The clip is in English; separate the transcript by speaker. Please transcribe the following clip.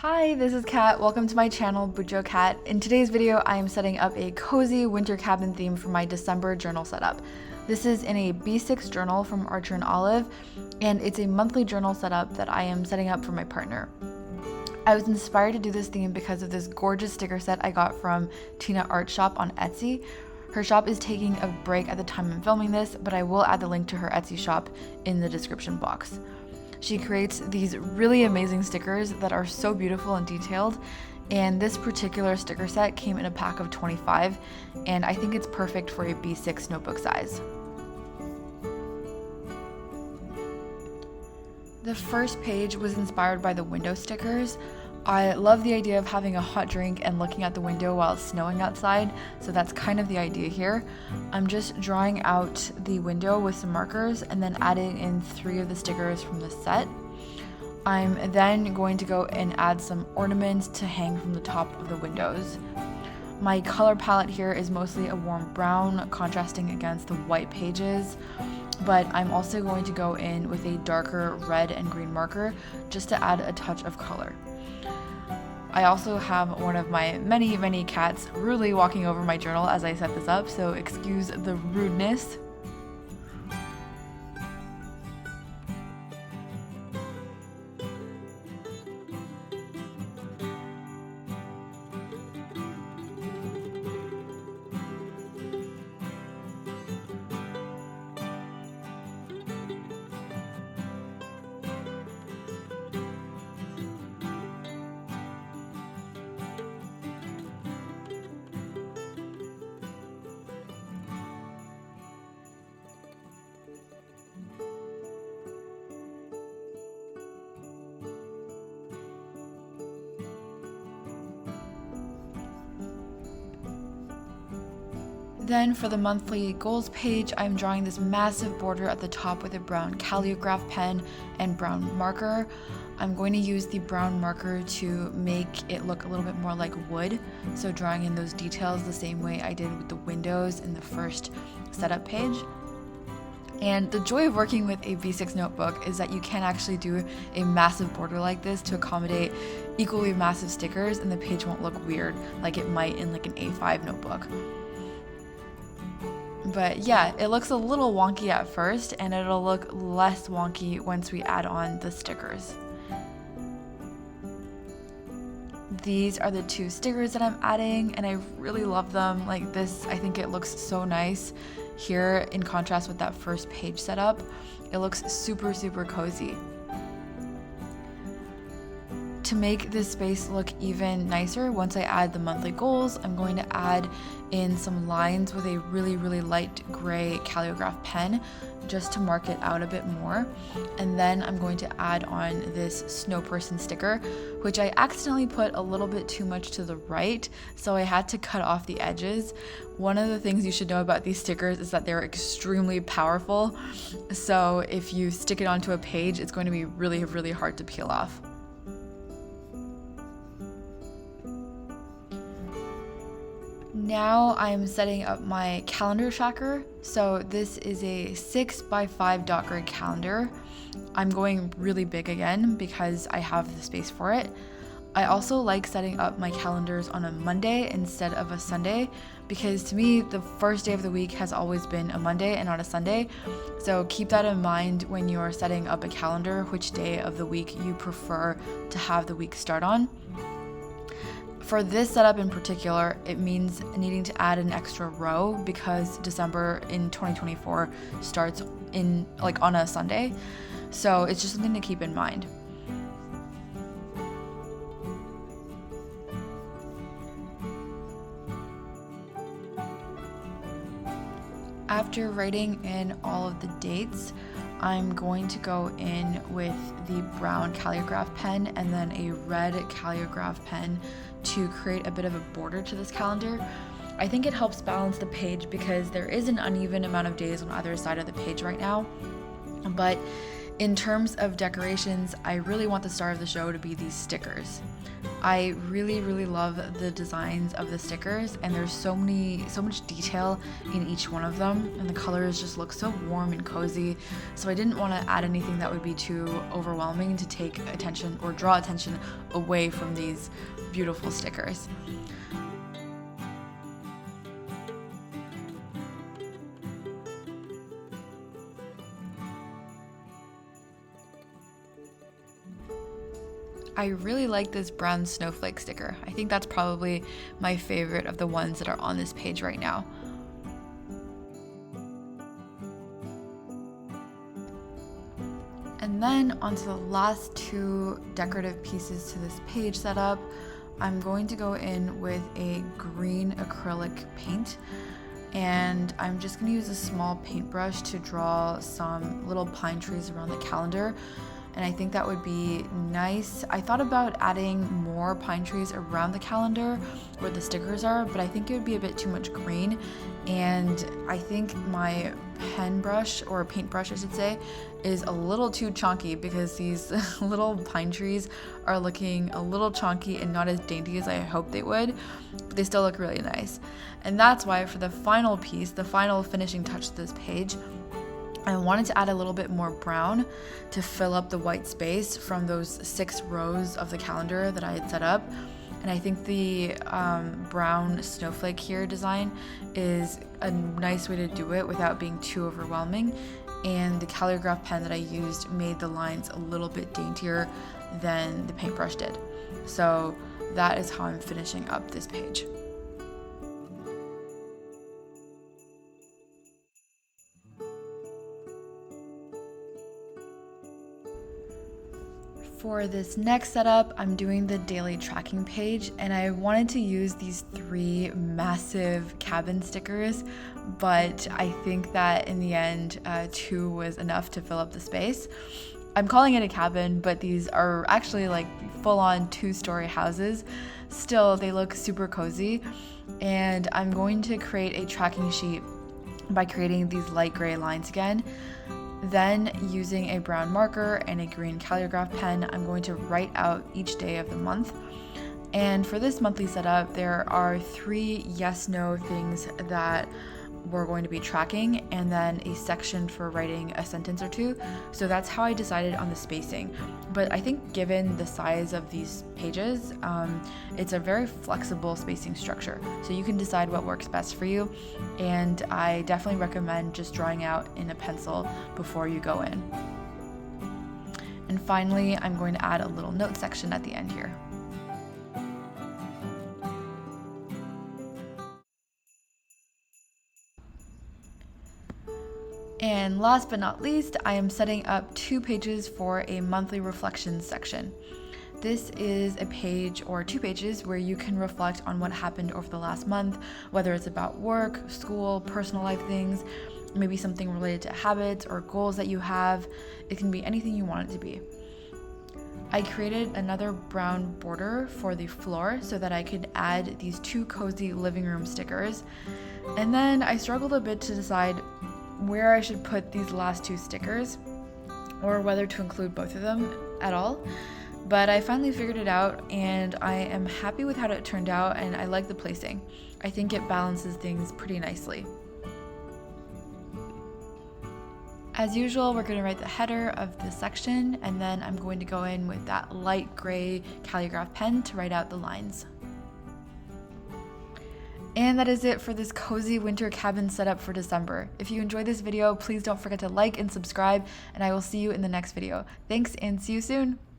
Speaker 1: Hi, this is Kat. Welcome to my channel, Bujo Kat. In today's video, I am setting up a cozy winter cabin theme for my December journal setup. This is in a B6 journal from Archer and Olive, and it's a monthly journal setup that I am setting up for my partner. I was inspired to do this theme because of this gorgeous sticker set I got from Tina Art Shop on Etsy. Her shop is taking a break at the time I'm filming this, but I will add the link to her Etsy shop in the description box. She creates these really amazing stickers that are so beautiful and detailed, and this particular sticker set came in a pack of 25, and I think it's perfect for a B6 notebook size. The first page was inspired by the window stickers. I love the idea of having a hot drink and looking out the window while it's snowing outside, so that's kind of the idea here. I'm just drawing out the window with some markers and then adding in 3 of the stickers from the set. I'm then going to go and add some ornaments to hang from the top of the windows. My color palette here is mostly a warm brown, contrasting against the white pages, but I'm also going to go in with a darker red and green marker just to add a touch of color. I also have one of my many cats rudely walking over my journal as I set this up, so excuse the rudeness. Then for the monthly goals page, I'm drawing this massive border at the top with a brown calligraph pen and brown marker. I'm going to use the brown marker to make it look a little bit more like wood, so drawing in those details the same way I did with the windows in the first setup page. And the joy of working with a B6 notebook is that you can actually do a massive border like this to accommodate equally massive stickers, and the page won't look weird like it might in like an A5 notebook. But yeah, it looks a little wonky at first, and it'll look less wonky once we add on the stickers. These are the 2 stickers that I'm adding, and I really love them. Like this, I think it looks so nice here in contrast with that first page setup. It looks super cozy. To make this space look even nicer, once I add the monthly goals, I'm going to add in some lines with a really light gray calligraph pen just to mark it out a bit more. And then I'm going to add on this snow person sticker, which I accidentally put a little bit too much to the right, so I had to cut off the edges. One of the things you should know about these stickers is that they're extremely powerful, so if you stick it onto a page, it's going to be really hard to peel off. Now I'm setting up my calendar tracker. So this is a 6x5 dot grid calendar. I'm going really big again because I have the space for it. I also like setting up my calendars on a Monday instead of a Sunday, because to me the first day of the week has always been a Monday and not a Sunday. So keep that in mind when you're setting up a calendar, which day of the week you prefer to have the week start on. For this setup in particular, it means needing to add an extra row because December in 2024 starts on a Sunday. So it's just something to keep in mind. After writing in all of the dates, I'm going to go in with the brown calligraph pen and then a red calligraph pen to create a bit of a border to this calendar. I think it helps balance the page because there is an uneven amount of days on either side of the page right now. But in terms of decorations, I really want the star of the show to be these stickers. I really love the designs of the stickers, and there's so much detail in each one of them, and the colors just look so warm and cozy. So I didn't want to add anything that would be too overwhelming to take attention or draw attention away from these beautiful stickers. I really like this brown snowflake sticker. I think that's probably my favorite of the ones that are on this page right now. And then onto the last two decorative pieces to this page setup, I'm going to go in with a green acrylic paint, and I'm just going to use a small paintbrush to draw some little pine trees around the calendar. And I think that would be nice. I thought about adding more pine trees around the calendar where the stickers are, but I think it would be a bit too much green. And I think my pen brush, or paintbrush I should say, is a little too chunky because these little pine trees are looking a little chunky and not as dainty as I hoped they would, but they still look really nice. And that's why for the final piece, the final finishing touch to this page, I wanted to add a little bit more brown to fill up the white space from those 6 rows of the calendar that I had set up. And I think the brown snowflake here design is a nice way to do it without being too overwhelming. And the calligraph pen that I used made the lines a little bit daintier than the paintbrush did. So that is how I'm finishing up this page. For this next setup, I'm doing the daily tracking page, and I wanted to use these 3 massive cabin stickers, but I think that in the end, 2 was enough to fill up the space. I'm calling it a cabin, but these are actually like full-on 2-story houses. Still, they look super cozy, and I'm going to create a tracking sheet by creating these light gray lines again. Then, using a brown marker and a green calligraph pen, I'm going to write out each day of the month. And for this monthly setup, there are 3 yes/no things that we're going to be tracking, and then a section for writing a sentence or 2. So that's how I decided on the spacing. But I think given the size of these pages, it's a very flexible spacing structure. So you can decide what works best for you. And I definitely recommend just drawing out in a pencil before you go in. And finally, I'm going to add a little note section at the end here. And last but not least, I am setting up 2 pages for a monthly reflections section. This is a page or 2 pages where you can reflect on what happened over the last month, whether it's about work, school, personal life things, maybe something related to habits or goals that you have. It can be anything you want it to be. I created another brown border for the floor so that I could add these 2 cozy living room stickers. And then I struggled a bit to decide where I should put these last 2 stickers, or whether to include both of them at all. But I finally figured it out, and I am happy with how it turned out, and I like the placing. I think it balances things pretty nicely. As usual, we're going to write the header of the section, and then I'm going to go in with that light gray calligraph pen to write out the lines. And that is it for this cozy winter cabin setup for December. If you enjoyed this video, please don't forget to like and subscribe, and I will see you in the next video. Thanks, and see you soon!